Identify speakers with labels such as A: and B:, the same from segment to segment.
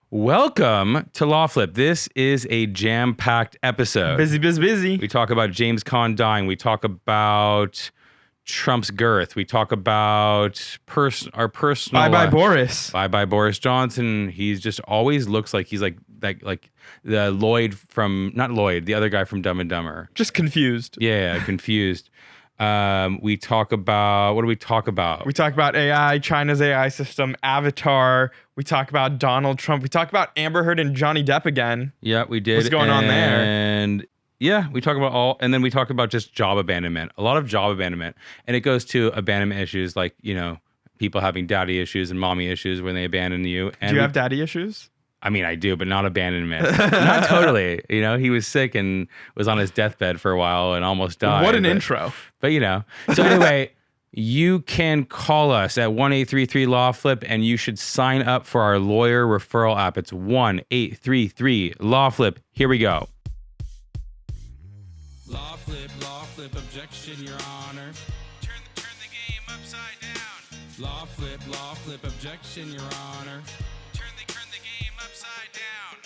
A: Welcome to LawFlip. This is a jam-packed episode.
B: Busy.
A: We talk about James Caan dying. We talk about Trump's girth. We talk about our personal...
B: Bye Boris.
A: Bye Boris Johnson. He's just always looks like he's like the Lloyd from... Not Lloyd, the other guy from Dumb and Dumber.
B: Just confused.
A: Yeah, confused. We talk about... What do we talk about?
B: We talk about AI, China's AI system, Avatar. We talk about Donald Trump. We talk about Amber Heard and Johnny Depp again.
A: Yeah, we did.
B: What's going on there?
A: And yeah, we talk about and then we talk about just job abandonment. A lot of job abandonment. And it goes to abandonment issues like, people having daddy issues and mommy issues when they abandon you. And
B: do you have daddy issues?
A: I mean, I do, but not abandonment. Not totally. He was sick and was on his deathbed for a while and almost died.
B: What an intro.
A: But, So anyway, you can call us at 1-833-LAW-FLIP, and you should sign up for our lawyer referral app. It's 1-833-LAW-FLIP. Here we go.
C: LawFlip, objection, Your Honor. Turn the game upside down. LawFlip, objection, Your Honor. Turn the game upside down.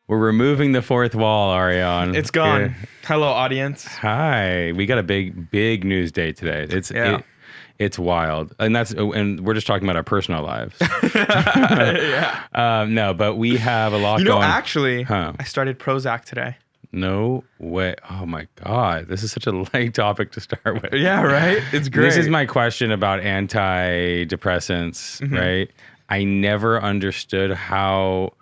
A: We're removing the fourth wall, Ariane.
B: It's gone.
A: Here.
B: Hello, audience.
A: Hi. We got a big news day today. It's wild. And we're just talking about our personal lives.
B: Yeah.
A: No, but we have a lot going.
B: Actually, I started Prozac today.
A: No way. Oh my God. This is such a light topic to start with.
B: Yeah, right? It's great.
A: This is my question about antidepressants, right? I never understood how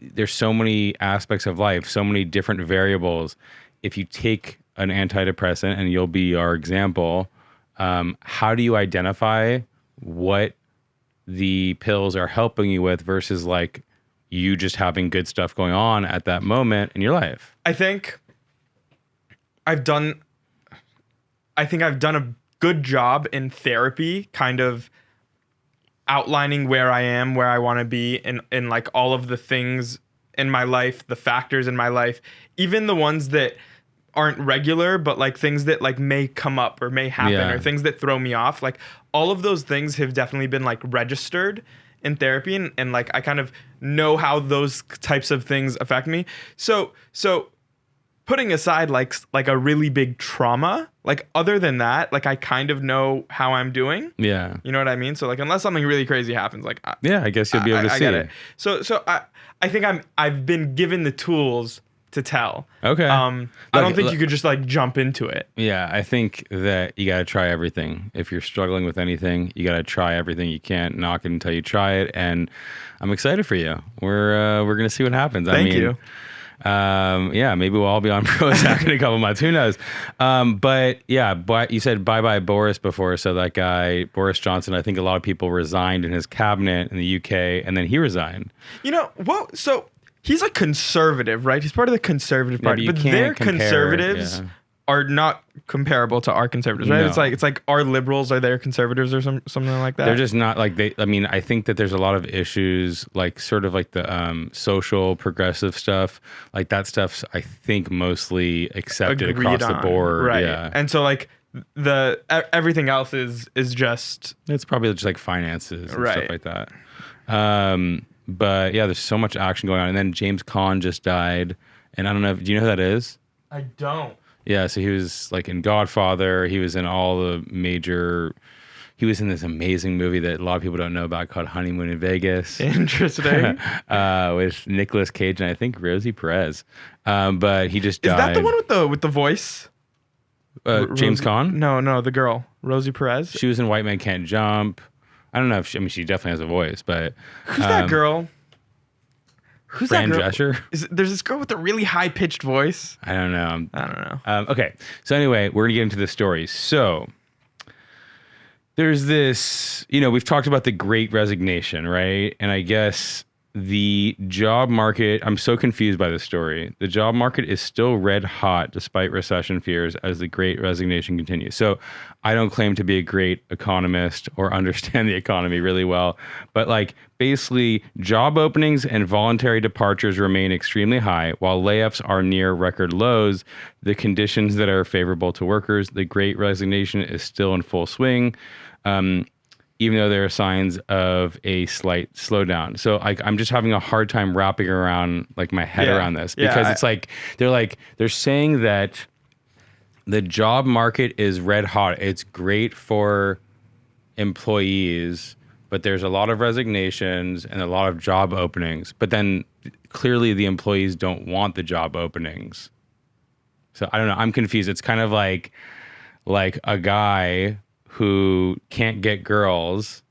A: there's so many aspects of life, so many different variables. If you take an antidepressant, and you'll be our example, how do you identify what the pills are helping you with versus like you just having good stuff going on at that moment in your life?
B: I think I've done a good job in therapy, kind of outlining where I am, where I want to be in like all of the things in my life, the factors in my life, even the ones that aren't regular, but like things that like may come up or may happen or things that throw me off. Like all of those things have definitely been like registered in therapy, and like I kind of know how those types of things affect me. So putting aside like a really big trauma, like other than that, like I kind of know how I'm doing.
A: Yeah.
B: You know what I mean? So like unless something really crazy happens, like
A: I guess you'll be able to see
B: it. So I think I've been given the tools to tell.
A: Okay.
B: I don't think you could just like jump into it.
A: Yeah, I think that you got to try everything. If you're struggling with anything, you got to try everything. You can't knock it until you try it. And I'm excited for you. We're gonna see what happens.
B: Thank you.
A: Maybe we'll all be on Prozac in a couple months. Who knows? But you said bye Boris before. So that guy, Boris Johnson, I think a lot of people resigned in his cabinet in the UK, and then he resigned.
B: So he's a conservative, right? He's part of the Conservative Party, but their conservatives are not comparable to our conservatives, right?
A: No.
B: It's like our liberals are their conservatives or something like that.
A: They're just not like I think that there's a lot of issues, like sort of like the social progressive stuff, like that stuff's I think mostly accepted across the board,
B: right?
A: Yeah.
B: And so like everything else is just
A: it's probably just like finances and
B: right.
A: stuff like that. But yeah, there's so much action going on, and then James Caan just died, and I don't know. Do you know who that is?
B: I don't.
A: Yeah, so he was like in Godfather. He was in all the major. He was in this amazing movie that a lot of people don't know about called Honeymoon in Vegas.
B: Interesting.
A: With Nicolas Cage and I think Rosie Perez. But he just died.
B: Is that the one with the voice?
A: James Caan?
B: No, the girl, Rosie Perez.
A: She was in White Man Can't Jump. I don't know if she definitely has a voice, but
B: who's that girl? Who's
A: Fran
B: that girl?
A: Drescher?
B: There's this girl with a really high-pitched voice.
A: I don't know.
B: Okay.
A: So anyway, we're gonna get into the story. So there's this, we've talked about the Great Resignation, right? And I guess the job market, I'm so confused by this story. The job market is still red hot despite recession fears as the Great Resignation continues. So I don't claim to be a great economist or understand the economy really well, but like basically job openings and voluntary departures remain extremely high while layoffs are near record lows. The conditions that are favorable to workers, the Great Resignation is still in full swing. even though there are signs of a slight slowdown. So I'm just having a hard time wrapping around like my head around this, because it's like they're saying that the job market is red hot. It's great for employees, but there's a lot of resignations and a lot of job openings. But then clearly the employees don't want the job openings. So I don't know. I'm confused. It's kind of like a guy who can't get girls,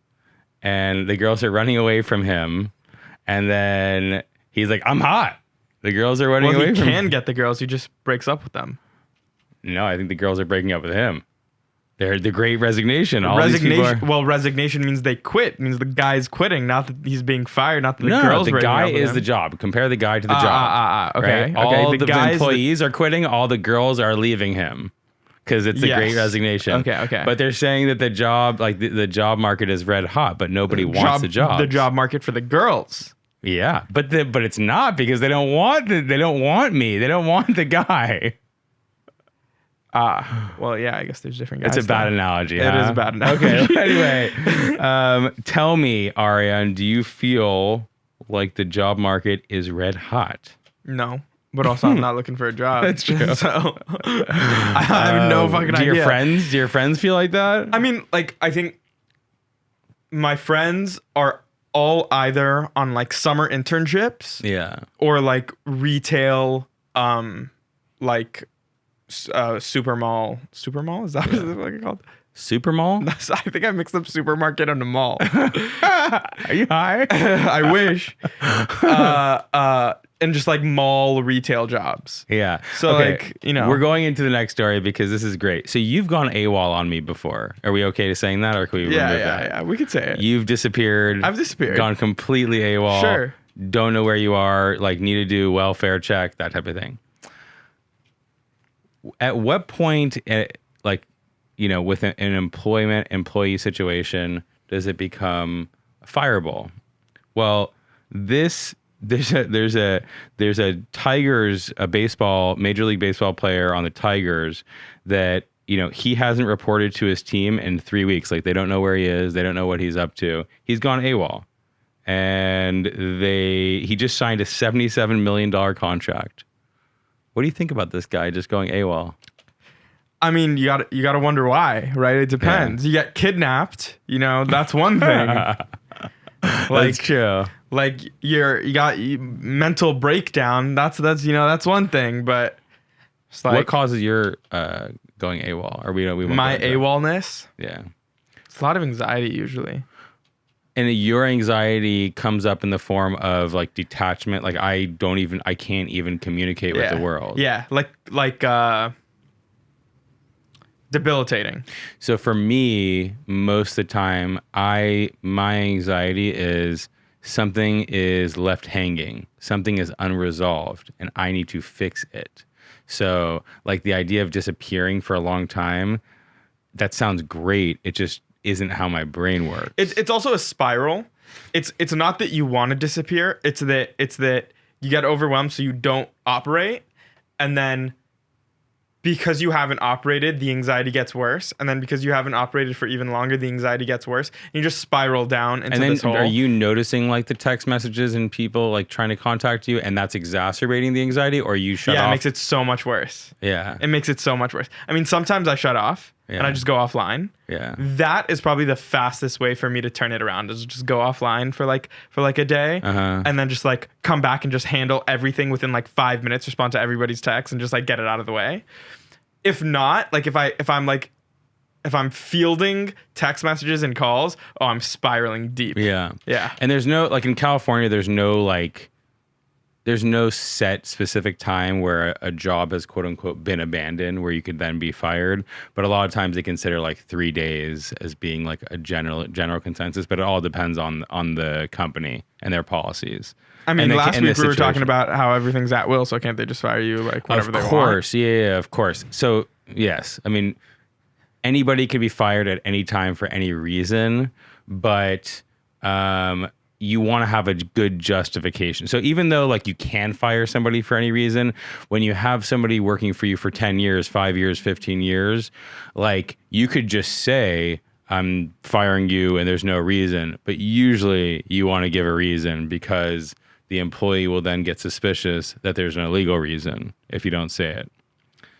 A: and the girls are running away from him, and then he's like, I'm hot. The girls are running away from him.
B: He can get the girls, he just breaks up with them.
A: No, I think the girls are breaking up with him. They're the great resignation.
B: Resignation means they quit. It means the guy's quitting, not that he's being fired, not that the girl's breaking up with him.
A: The guy is the job. Compare the guy to the job.
B: Okay.
A: Right? All the employees are quitting. All the girls are leaving him. Because it's a great resignation.
B: Okay.
A: But they're saying that the job, like the job market is red hot, but nobody wants the job.
B: The job market for the girls.
A: Yeah, but it's not, because they don't want me. They don't want the guy.
B: Well, yeah, I guess there's different guys.
A: It's a bad analogy.
B: It is a bad analogy.
A: Okay. Anyway, tell me, Ariane, do you feel like the job market is red hot?
B: No. But also, I'm not looking for a job.
A: That's true.
B: So I have no fucking idea.
A: Do your friends feel like that?
B: I mean, like, I think my friends are all either on like summer internships, or like retail, like super mall. Super mall, is that what it's called?
A: Super mall?
B: I think I mixed up supermarket and a mall.
A: Are you high?
B: I wish. And just like mall retail jobs.
A: Yeah.
B: So like, you know.
A: We're going into the next story because this is great. So you've gone AWOL on me before. Are we okay to saying that, or can we remove that?
B: Yeah, we could say it.
A: You've disappeared.
B: I've disappeared.
A: Gone completely AWOL.
B: Sure.
A: Don't know where you are, like need to do welfare check, that type of thing. At what point, like, you know, with an employee situation, does it become fireable? Well, there's a Tigers, Major League Baseball player on the Tigers that, you know, he hasn't reported to his team in 3 weeks. Like, they don't know where he is. They don't know what he's up to. He's gone AWOL. And he just signed a $77 million contract. What do you think about this guy just going AWOL?
B: I mean, you gotta wonder why, right? It depends. Yeah. You get kidnapped, you know, that's one thing.
A: That's true.
B: Like you got mental breakdown. That's one thing. But it's like,
A: what causes your going AWOL? Or we won't
B: my AWOLness?
A: Yeah,
B: it's a lot of anxiety usually.
A: And your anxiety comes up in the form of like detachment. Like I can't even communicate with the world.
B: Yeah, like debilitating.
A: So for me, most of the time, my anxiety is something is left hanging, something is unresolved, and I need to fix it. So like the idea of disappearing for a long time, that sounds great. It just isn't how my brain works.
B: It's also a spiral. It's not that you want to disappear. It's that you get overwhelmed, so you don't operate, and then because you haven't operated, the anxiety gets worse, and then because you haven't operated for even longer, the anxiety gets worse. And you just spiral down into this hole.
A: Are you noticing like the text messages and people like trying to contact you, and that's exacerbating the anxiety, or you shut off?
B: Yeah, it makes it so much worse.
A: Yeah,
B: it makes it so much worse. I mean, sometimes I shut off and I just go offline.
A: Yeah,
B: that is probably the fastest way for me to turn it around, is just go offline for like a day, and then just like come back and just handle everything within like 5 minutes, respond to everybody's text, and just like get it out of the way. If not, like if I'm fielding text messages and calls, I'm spiraling deep.
A: Yeah.
B: Yeah.
A: And there's no, like in California, there's no set specific time where a job has quote unquote been abandoned where you could then be fired. But a lot of times they consider like 3 days as being like a general consensus, but it all depends on the company and their policies.
B: I mean, last week we were talking about how everything's at will, so can't they just fire you like whenever they want?
A: Of course, yeah, of course. So yes, I mean, anybody can be fired at any time for any reason, but you want to have a good justification. So even though like you can fire somebody for any reason, when you have somebody working for you for 10 years, 5 years, 15 years, like you could just say, I'm firing you and there's no reason. But usually you want to give a reason because the employee will then get suspicious that there's an illegal reason if you don't say it.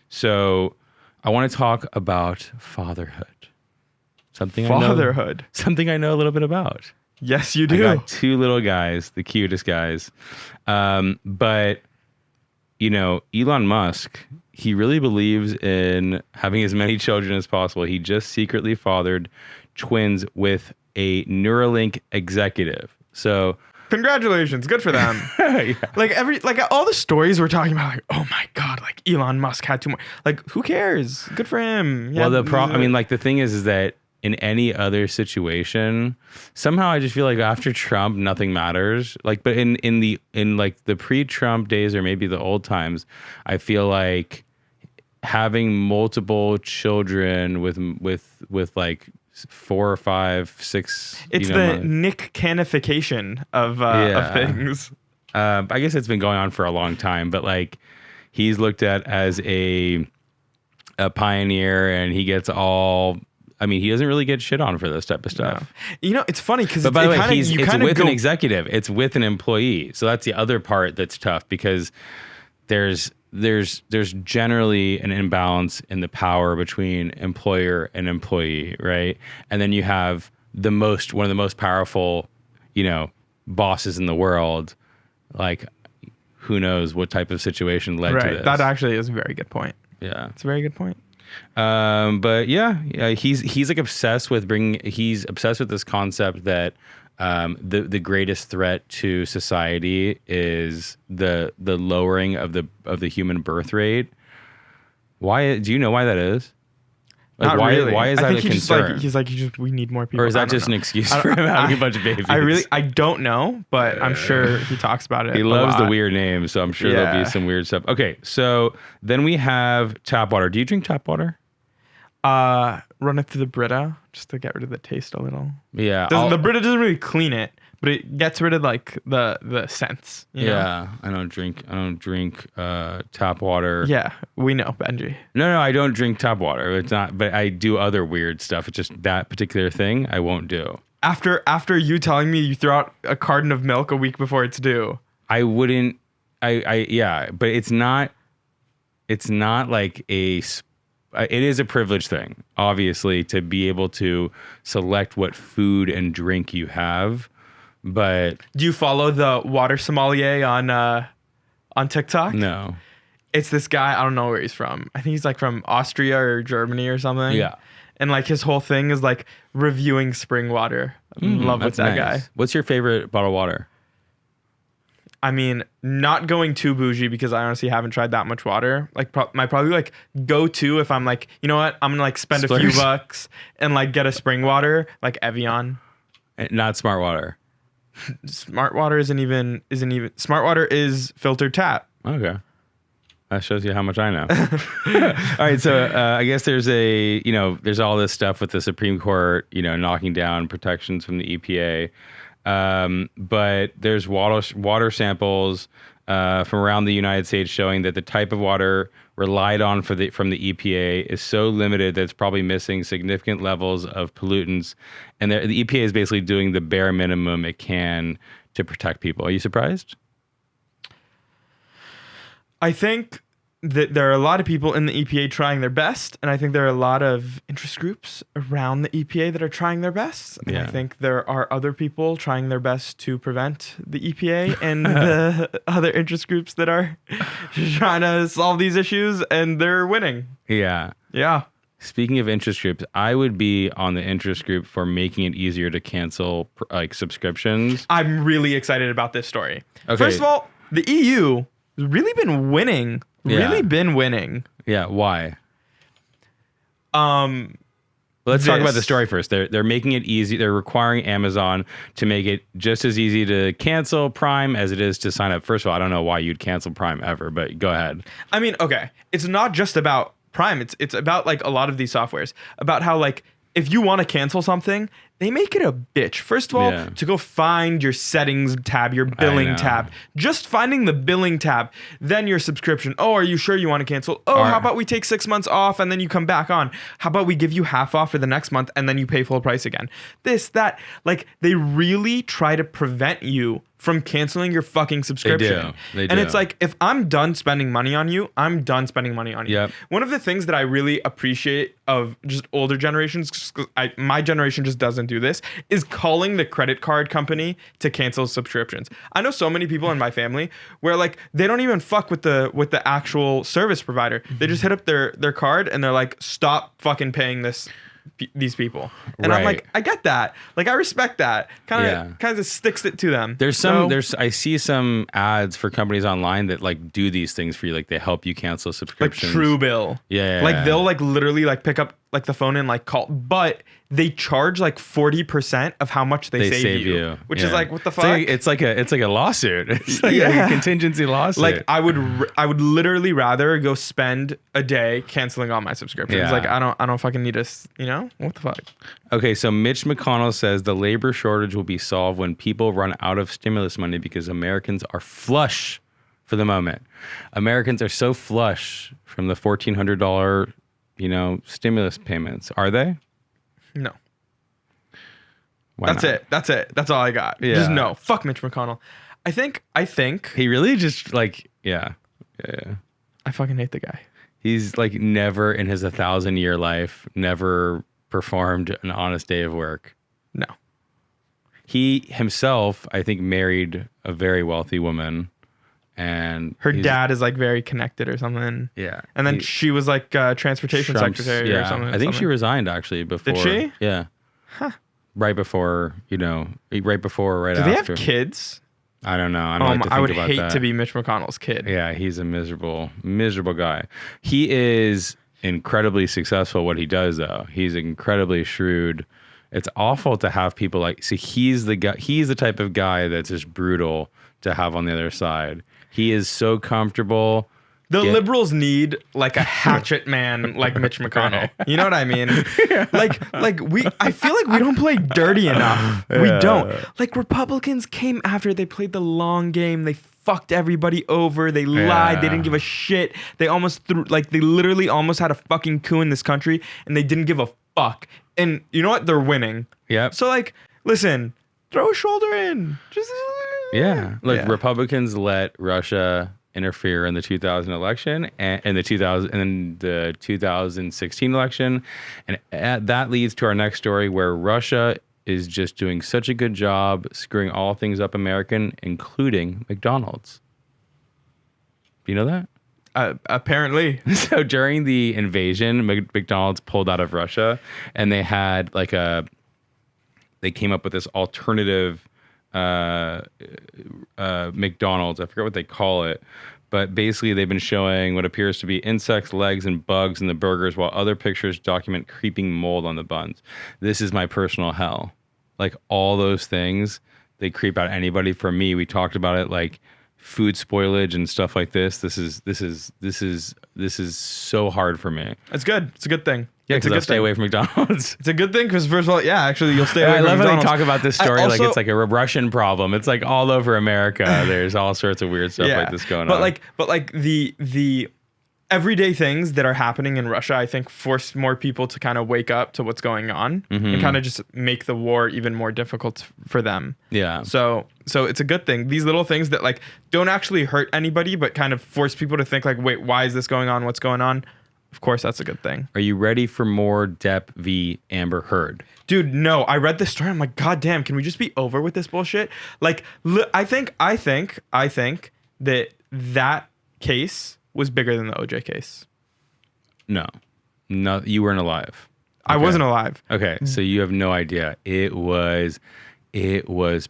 A: So I want to talk about fatherhood. Something I know a little bit about.
B: Yes, you do.
A: I got 2 little guys, the cutest guys. But, Elon Musk, he really believes in having as many children as possible. He just secretly fathered twins with a Neuralink executive. So
B: congratulations, good for them.
A: yeah.
B: Like all the stories we're talking about, like, oh my god, like Elon Musk had 2 more. Like, who cares? Good for him.
A: Well, the thing is that in any other situation, somehow I just feel like after Trump, nothing matters. Like, but in like the pre-Trump days or maybe the old times, I feel like having multiple children with like 4 or 5, 6.
B: It's the Nick Canification of things.
A: I guess it's been going on for a long time, but like he's looked at as a pioneer, and he gets all. I mean, he doesn't really get shit on for this type of stuff.
B: No. It's funny because
A: by the way, it's with an executive. It's with an employee. So that's the other part that's tough because there's generally an imbalance in the power between employer and employee, right? And then you have one of the most powerful, bosses in the world. Like, who knows what type of situation led to this?
B: That actually is a very good point.
A: Yeah,
B: it's a very good point.
A: But yeah, he's like obsessed with this concept that the greatest threat to society is the lowering of the human birth rate. Why do you know why that is? Like,
B: Not
A: why,
B: really.
A: Why is
B: I
A: that
B: think
A: a concern?
B: He's like, we need more people.
A: Or is that just an excuse for him having a bunch of babies?
B: I don't know, but I'm sure he talks about it.
A: He loves the weird names, so I'm sure there'll be some weird stuff. Okay, so then we have tap water. Do you drink tap water?
B: Run it through the Brita just to get rid of the taste a little.
A: Yeah.
B: The Brita doesn't really clean it, but it gets rid of like the scents. You know?
A: I don't drink tap water.
B: Yeah, we know, Benjy.
A: No, I don't drink tap water. It's not, but I do other weird stuff. It's just that particular thing I won't do.
B: After you telling me you throw out a carton of milk a week before it's due.
A: I wouldn't. But it's not like it is a privilege thing, obviously, to be able to select what food and drink you have. But
B: do you follow the water sommelier on TikTok?
A: No.
B: It's this guy. I don't know where he's from. I think he's like from Austria or Germany or something.
A: Yeah.
B: And like his whole thing is like reviewing spring water. Love with that guy.
A: What's your favorite bottled water?
B: I mean, not going too bougie because I honestly haven't tried that much water. Like my probably like go to if I'm like, you know what, I'm gonna like spend a few bucks and like get a spring water like Evian.
A: Not Smart Water.
B: Smart Water isn't even. Smart Water is filtered tap.
A: Okay. That shows you how much I know. All right, so I guess there's there's all this stuff with the Supreme Court, knocking down protections from the EPA. But there's water samples from around the United States showing that the type of water relied on from the EPA is so limited that it's probably missing significant levels of pollutants, and the EPA is basically doing the bare minimum it can to protect people. Are you surprised?
B: I think that there are a lot of people in the EPA trying their best, and I think there are a lot of interest groups around the EPA that are trying their best. And I think there are other people trying their best to prevent the EPA and the other interest groups that are trying to solve these issues, and they're winning.
A: Yeah.
B: Yeah.
A: Speaking of interest groups, I would be on the interest group for making it easier to cancel subscriptions.
B: I'm really excited about this story.
A: Okay.
B: First of all, the EU has really been winning.
A: Yeah, why? Let's talk about the story first. They're making it easy. They're requiring Amazon to make it just as easy to cancel Prime as it is to sign up. First of all, I don't know why you'd cancel Prime ever, but go ahead.
B: I mean, okay, it's not just about Prime. It's about like a lot of these softwares, about how like if you want to cancel something, they make it a bitch. First of all,
A: Yeah.
B: to go find your settings tab, your billing
A: know.
B: tab, just finding the billing tab, then your subscription. Oh, are you sure you want to cancel? Oh, how about we take 6 months off and then you come back on? How about we give you half off for the next month and then you pay full price again? This, that, like they really try to prevent you from canceling your fucking subscription.
A: They
B: And
A: do.
B: it's like, if I'm done spending money on you, I'm done spending money on you.
A: Yep.
B: One of the things that I really appreciate of just older generations, 'cause my generation just doesn't do this, is calling the credit card company to cancel subscriptions. I know so many people in my family where like they don't even fuck with the actual service provider. They just hit up their card and they're like, stop fucking paying these people. And I'm
A: Right.
B: like, I get that. Like I respect that. Kind of sticks it to them.
A: I see some ads for companies online that like do these things for you. Like they help you cancel
B: like
A: subscriptions.
B: Truebill.
A: Yeah.
B: Like they'll like literally like pick up like the phone and like call, but they charge like 40% of how much they save you. Which is
A: Yeah.
B: like, what the fuck?
A: It's like a lawsuit. It's like
B: Yeah.
A: a contingency lawsuit.
B: Like I would literally rather go spend a day canceling all my subscriptions.
A: Yeah.
B: Like I don't fucking need to, what the fuck?
A: Okay, so Mitch McConnell says the labor shortage will be solved when people run out of stimulus money because Americans are flush for the moment. Americans are so flush from the $1,400, stimulus payments. Are they?
B: No.
A: Why
B: That's
A: not?
B: it. That's it. That's all I got.
A: Yeah.
B: Just no. Fuck Mitch McConnell. I think
A: He really just like, yeah.
B: I fucking hate the guy.
A: He's like never in his 1,000-year life, never performed an honest day of work.
B: No.
A: He himself, I think, married a very wealthy woman, and
B: Her
A: he's-
B: dad is like very connected or something.
A: Yeah,
B: And then she was like transportation
A: Trump's-
B: secretary or something.
A: I think she resigned actually before.
B: Did she?
A: Yeah.
B: Huh.
A: Right before, right before, right
B: Do they
A: after.
B: have kids?
A: I don't know. I don't like to think
B: I would
A: about
B: hate
A: that.
B: to be Mitch McConnell's kid.
A: Yeah, he's a miserable guy. He is incredibly successful at what he does, though. He's incredibly shrewd. It's awful to have people like. See, he's the guy. He's the type of guy that's just brutal to have on the other side. He is so comfortable.
B: The liberals need like a hatchet man like Mitch McConnell. You know what I mean? I feel like we don't play dirty enough. We don't. Like Republicans came after, they played the long game. They fucked everybody over. They lied. They didn't give a shit. They they literally almost had a fucking coup in this country and they didn't give a fuck. And you know what? They're winning.
A: Yep.
B: So like, listen, throw a shoulder in. Just
A: Yeah. Look, Republicans let Russia interfere in the 2000 election and in the 2016 election. And that leads to our next story where Russia is just doing such a good job screwing all things up American, including McDonald's. Do you know that?
B: Apparently.
A: So during the invasion, McDonald's pulled out of Russia and they had they came up with this alternative McDonald's. I forget what they call it, but basically they've been showing what appears to be insects, legs, and bugs in the burgers, while other pictures document creeping mold on the buns. This is my personal hell. Like all those things, they creep out anybody. For me, we talked about it, like food spoilage and stuff like this. This is so hard for me.
B: It's good. It's a good thing.
A: Yeah,
B: it's a
A: because I
B: good
A: stay
B: thing.
A: away from McDonald's.
B: It's a good thing because first of all, yeah, actually you'll stay away
A: I
B: from
A: love how they
B: McDonald's.
A: talk about this story like
B: also-
A: it's like a Russian problem. It's like all over America. There's all sorts of weird stuff like this going on.
B: But like the everyday things that are happening in Russia, I think force more people to kind of wake up to what's going on and kind of just make the war even more difficult for them.
A: Yeah.
B: So it's a good thing. These little things that like don't actually hurt anybody, but kind of force people to think like, wait, why is this going on? What's going on? Of course, that's a good thing.
A: Are you ready for more Depp v. Amber Heard?
B: Dude, no. I read this story. I'm like, God damn, can we just be over with this bullshit? Like, I think that case was bigger than the OJ case.
A: No, you weren't alive.
B: I wasn't alive.
A: Okay, so you have no idea. It was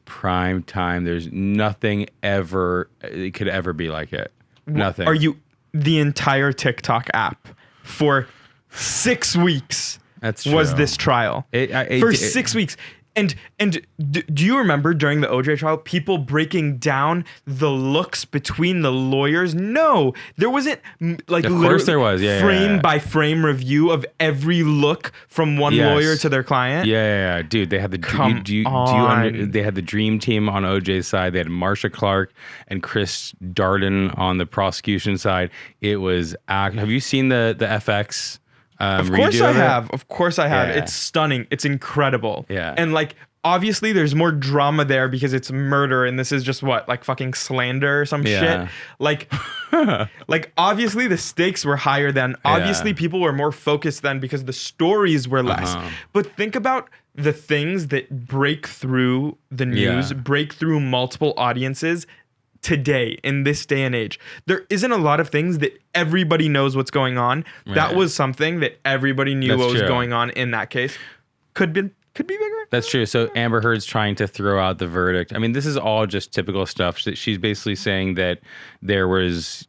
A: prime time. There's nothing it could ever be like it. Nothing.
B: Are you the entire TikTok app for 6 weeks?
A: That's true.
B: Was this trial for 6 weeks? Do you remember during the OJ trial, people breaking down the looks between the lawyers? No, there wasn't like
A: Of course
B: literally
A: there was. Yeah,
B: frame by frame review of every look from one
A: Yes.
B: lawyer to their client.
A: Yeah. Dude, they had the they had the dream team on OJ's side. They had Marsha Clark and Chris Darden on the prosecution side. It was have you seen the FX?
B: Of course I have. Of course I have.
A: Yeah.
B: It's stunning. It's incredible.
A: Yeah.
B: And like obviously there's more drama there because it's murder and this is just what, like fucking slander or some
A: Yeah.
B: shit. Like like obviously the stakes were higher then. Obviously people were more focused then because the stories were less. But think about the things that break through the news, break through multiple audiences today in this day and age. There isn't a lot of things that everybody knows what's going on.
A: Right.
B: That was something that everybody knew
A: That's
B: what was
A: true.
B: going on in that case. Could be bigger.
A: That's true. So Amber Heard's trying to throw out the verdict. I mean, this is all just typical stuff. She's basically saying that there was,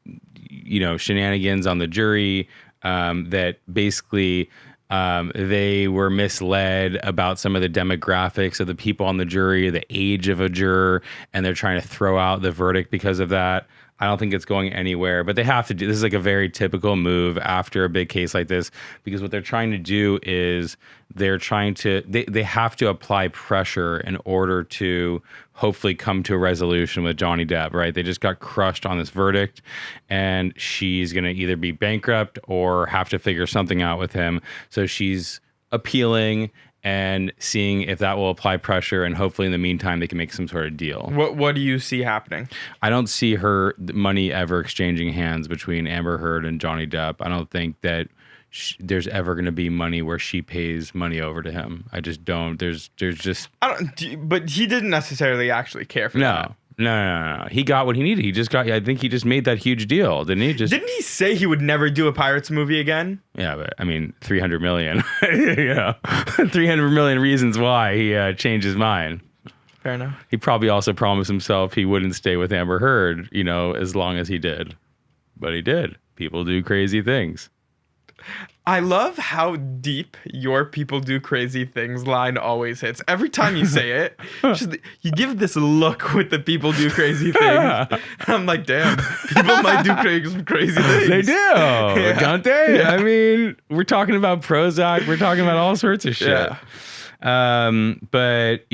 A: shenanigans on the jury, that basically they were misled about some of the demographics of the people on the jury, the age of a juror, and they're trying to throw out the verdict because of that. I don't think it's going anywhere, but they have to do this is like a very typical move after a big case like this, because what they're trying to do is they have to apply pressure in order to hopefully come to a resolution with Johnny Depp, right? They just got crushed on this verdict, and she's going to either be bankrupt or have to figure something out with him. So she's appealing and seeing if that will apply pressure, and hopefully in the meantime they can make some sort of deal.
B: What do you see happening?
A: I don't see money ever exchanging hands between Amber Heard and Johnny Depp. I don't think that there's ever going to be money where she pays money over to him. I just don't. There's just
B: But he didn't necessarily actually care for that.
A: No. He got what he needed. I think he just made that huge deal, didn't he?
B: Didn't he say he would never do a Pirates movie again?
A: Yeah, but I mean, 300 million. 300 million reasons why he changed his mind.
B: Fair enough.
A: He probably also promised himself he wouldn't stay with Amber Heard, as long as he did. But he did. People do crazy things.
B: I love how deep your people do crazy things line always hits. Every time you say it, you give this look with the people do crazy things. I'm like, damn, people might do crazy things.
A: They do, don't they? Yeah. I mean, we're talking about Prozac. We're talking about all sorts of shit.
B: Yeah.
A: But,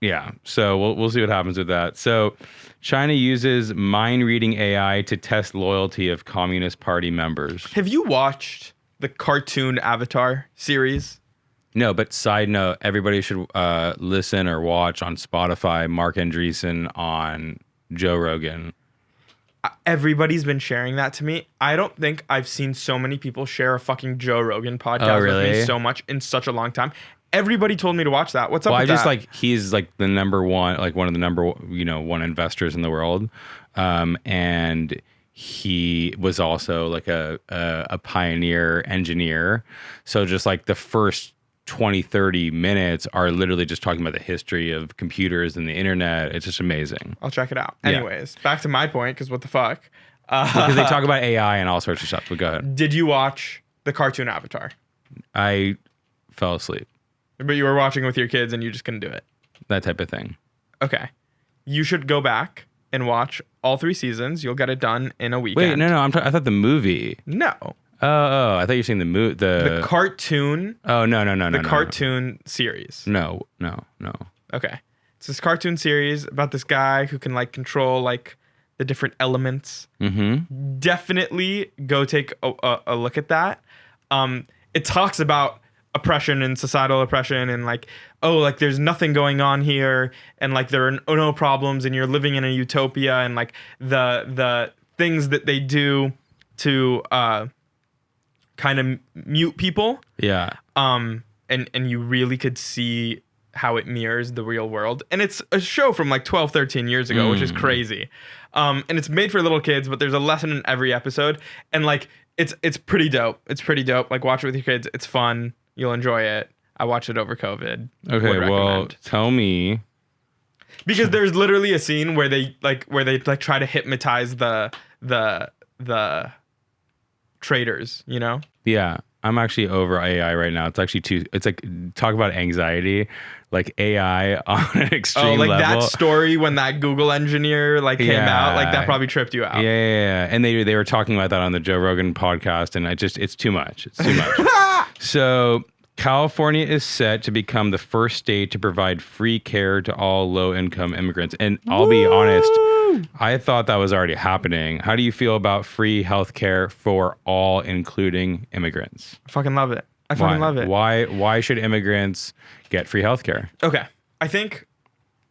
A: yeah. So we'll see what happens with that. So China uses mind-reading AI to test loyalty of Communist Party members.
B: Have you watched the cartoon Avatar series?
A: No, but side note, everybody should listen or watch on Spotify Mark Andreessen on Joe Rogan.
B: Everybody's been sharing that to me. I don't think I've seen so many people share a fucking Joe Rogan podcast with me so much in such a long time. Everybody told me to watch that. What's up with that?
A: He's like the number one, like one of the number one investors in the world. And he was also like a pioneer engineer. So just like the first 20-30 minutes are literally just talking about the history of computers and the internet. It's just amazing.
B: I'll check it out.
A: Yeah.
B: Anyways, back to my point, because what the fuck?
A: Because they talk about AI and all sorts of stuff. But go ahead.
B: Did you watch the cartoon Avatar?
A: I fell asleep.
B: But you were watching with your kids and you just couldn't do it.
A: That type of thing.
B: Okay. You should go back and watch all 3 seasons. You'll get it done in a weekend.
A: Wait, no. I thought the movie.
B: No.
A: Oh, I thought you were saying
B: the cartoon.
A: Oh, no.
B: The cartoon series.
A: No.
B: Okay. It's this cartoon series about this guy who can like control like the different elements.
A: Mm-hmm.
B: Definitely go take a look at that. It talks about oppression and societal oppression and like, there's nothing going on here and like there are no problems and you're living in a utopia and like the things that they do to kind of mute people.
A: Yeah.
B: And you really could see how it mirrors the real world. And it's a show from like 12, 13 years ago, which is crazy. And it's made for little kids, but there's a lesson in every episode. And like, it's pretty dope. It's pretty dope. Like watch it with your kids. It's fun. You'll enjoy it. I watched it over COVID.
A: Okay, well, tell me.
B: Because there's literally a scene where they try to hypnotize the traders,
A: Yeah. I'm actually over AI right now. It's actually it's like, talk about anxiety, like AI on an extreme
B: like
A: level.
B: that story when that Google engineer like came out, like that probably tripped you out.
A: Yeah. And they were talking about that on the Joe Rogan podcast, and it's too much. It's too much. So California is set to become the first state to provide free care to all low-income immigrants. And I'll be honest, I thought that was already happening. How do you feel about free health care for all, including immigrants?
B: I fucking love it. I fucking love it.
A: Why should immigrants get free health care?
B: Okay. I think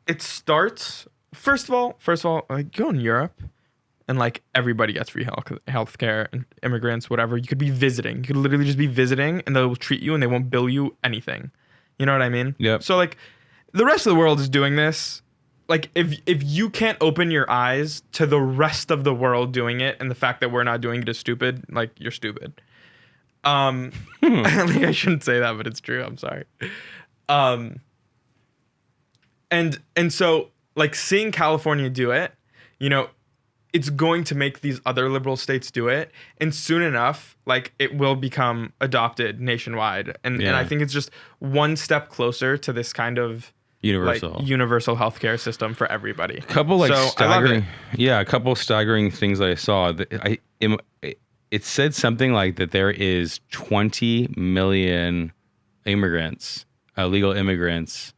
B: it starts, first of all, like go in Europe and like everybody gets free health care, and immigrants, whatever. You could be visiting. You could literally just be visiting and they'll treat you and they won't bill you anything. You know what I mean?
A: Yep.
B: So like the rest of the world is doing this. Like if you can't open your eyes to the rest of the world doing it, and the fact that we're not doing it is stupid, like you're stupid. Like I shouldn't say that, but it's true. I'm sorry. And so like seeing California do it, you know, it's going to make these other liberal states do it, and soon enough, like it will become adopted nationwide. And I think it's just one step closer to this kind of universal healthcare system for everybody.
A: A couple staggering things that I saw. It said something like that there is 20 million immigrants, legal immigrants,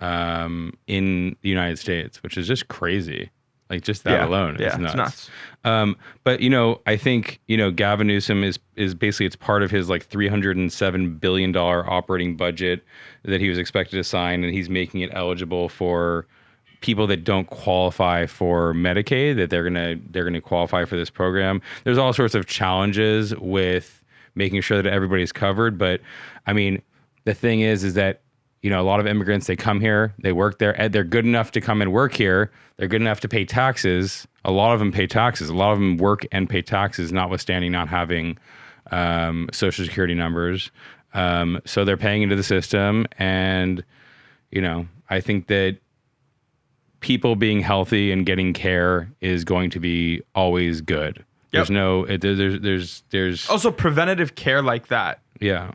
A: in the United States, which is just crazy. Like just that alone is nuts. But I think Gavin Newsom is basically, it's part of his like $307 billion operating budget that he was expected to sign, and he's making it eligible for people that don't qualify for Medicaid, that they're gonna qualify for this program. There's all sorts of challenges with making sure that everybody's covered, but I mean, the thing is that a lot of immigrants, they come here, they work there, and they're good enough to come and work here. They're good enough to pay taxes. A lot of them pay taxes. A lot of them work and pay taxes, notwithstanding not having Social Security numbers. So they're paying into the system. And, I think that people being healthy and getting care is going to be always good.
B: Yep.
A: There's
B: also preventative care like that.
A: Yeah.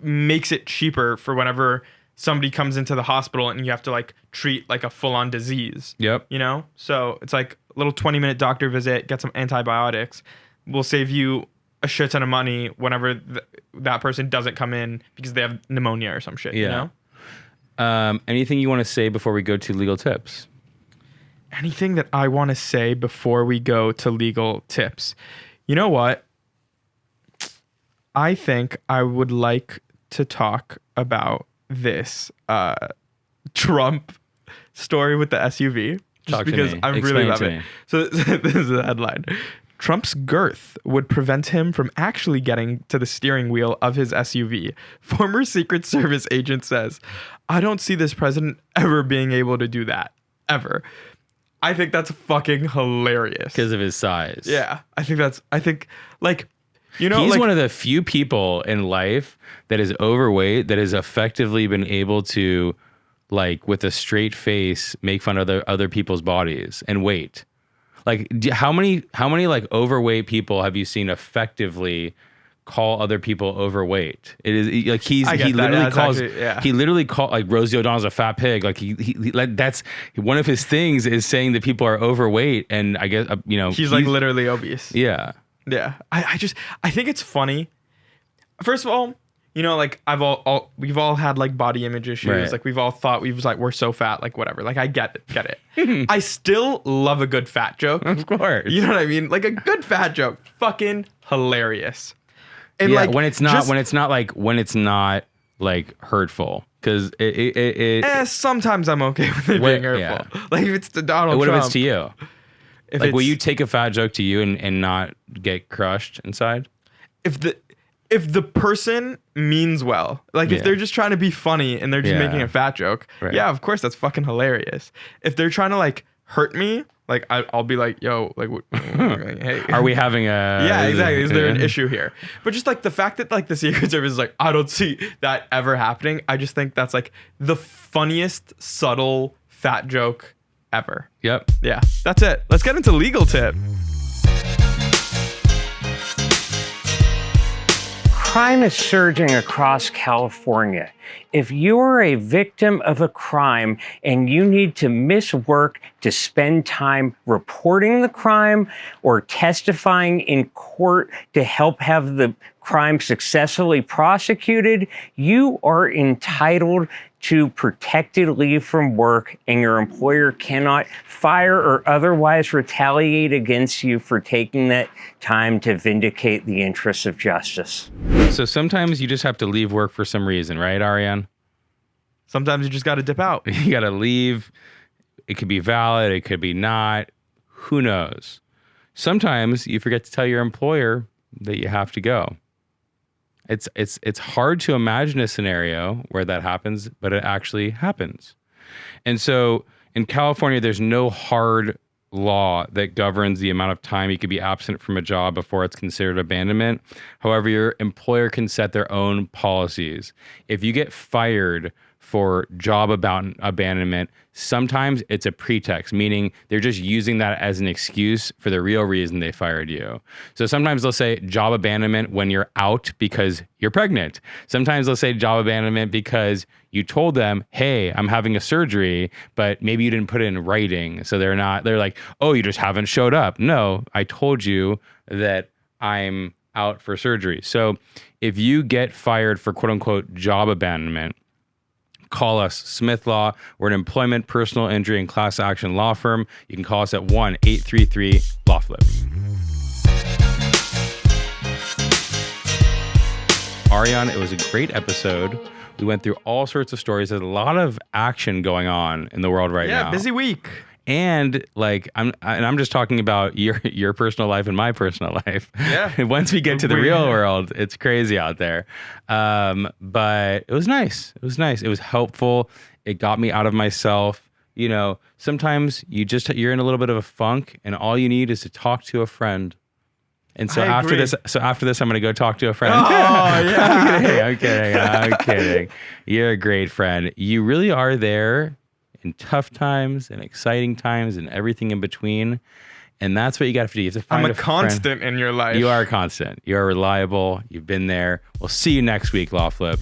B: Makes it cheaper for whenever somebody comes into the hospital and you have to like treat like a full-on disease.
A: Yep.
B: So it's like a little 20-minute doctor visit, get some antibiotics. We'll save you a shit ton of money whenever that person doesn't come in because they have pneumonia or some shit.
A: Yeah. Anything you want to say before we go to legal tips?
B: Anything that I want to say before we go to legal tips? You know what? I think I would like to talk about this Trump story with the SUV, just because I really love it. So this is the headline. Trump's girth would prevent him from actually getting to the steering wheel of his SUV. Former Secret Service agent says, I don't see this president ever being able to do that. Ever. I think that's fucking hilarious.
A: Because of his size.
B: Yeah. He's
A: one of the few people in life that is overweight, that has effectively been able to, like, with a straight face, make fun of other people's bodies and weight. Like, how many like overweight people have you seen effectively call other people overweight? It is like he literally called like Rosie O'Donnell's a fat pig. Like he that's one of his things, is saying that people are overweight, and I guess
B: he's like literally obese.
A: Yeah.
B: Yeah. I think it's funny. First of all, like we've all had like body image issues.
A: Right.
B: Like we've all thought we're so fat, like whatever. Like I get it. I still love a good fat joke.
A: Of course.
B: You know what I mean? Like a good fat joke. Fucking hilarious. And
A: yeah, when it's not like hurtful. Because
B: sometimes I'm okay with it being hurtful. Yeah. Like if it's to Donald Trump.
A: What if it's to you? Will you take a fat joke to you and not get crushed inside?
B: If the person means well, like if they're just trying to be funny and they're just making a fat joke, yeah, of course that's fucking hilarious. If they're trying to like hurt me, like I'll be like, yo, like, hey,
A: are we having a?
B: Yeah, exactly. Is there an issue here? But just like the fact that like the Secret Service is like, I don't see that ever happening. I just think that's like the funniest subtle fat joke ever.
A: Yep.
B: Yeah, that's it. Let's get into legal tip.
D: Crime is surging across California. If you are a victim of a crime and you need to miss work to spend time reporting the crime or testifying in court to help have the crime successfully prosecuted, you are entitled to protected leave from work, and your employer cannot fire or otherwise retaliate against you for taking that time to vindicate the interests of justice.
A: So sometimes you just have to leave work for some reason, right, Ariane?
B: Sometimes you just got to dip out.
A: You got to leave. It could be valid. It could be not. Who knows? Sometimes you forget to tell your employer that you have to go. It's hard to imagine a scenario where that happens, but it actually happens. And so in California, there's no hard law that governs the amount of time you could be absent from a job before it's considered abandonment. However, your employer can set their own policies. If you get fired for job abandonment, sometimes it's a pretext, meaning they're just using that as an excuse for the real reason they fired you. So sometimes they'll say job abandonment when you're out because you're pregnant. Sometimes they'll say job abandonment because you told them, hey, I'm having a surgery, but maybe you didn't put it in writing. So they're like, oh, you just haven't showed up. No, I told you that I'm out for surgery. So if you get fired for quote unquote job abandonment, call us Smith Law. We're an employment, personal injury, and class action law firm. You can call us at 1-833-LawFlip. Ariane, it was a great episode. We went through all sorts of stories. There's a lot of action going on in the world right now.
B: Yeah, busy week.
A: And like I'm just talking about your personal life and my personal life.
B: Yeah.
A: Once we get to the real world, it's crazy out there. But it was nice. It was nice. It was helpful. It got me out of myself. You know, sometimes you're in a little bit of a funk, and all you need is to talk to a friend. And so after this, I'm going to go talk to a friend.
B: Oh, yeah.
A: I'm kidding. You're a great friend. You really are there in tough times and exciting times and everything in between. And that's what you got to do. You have to find
B: I'm a constant in your life.
A: You are a constant. You are reliable. You've been there. We'll see you next week, LawFlip.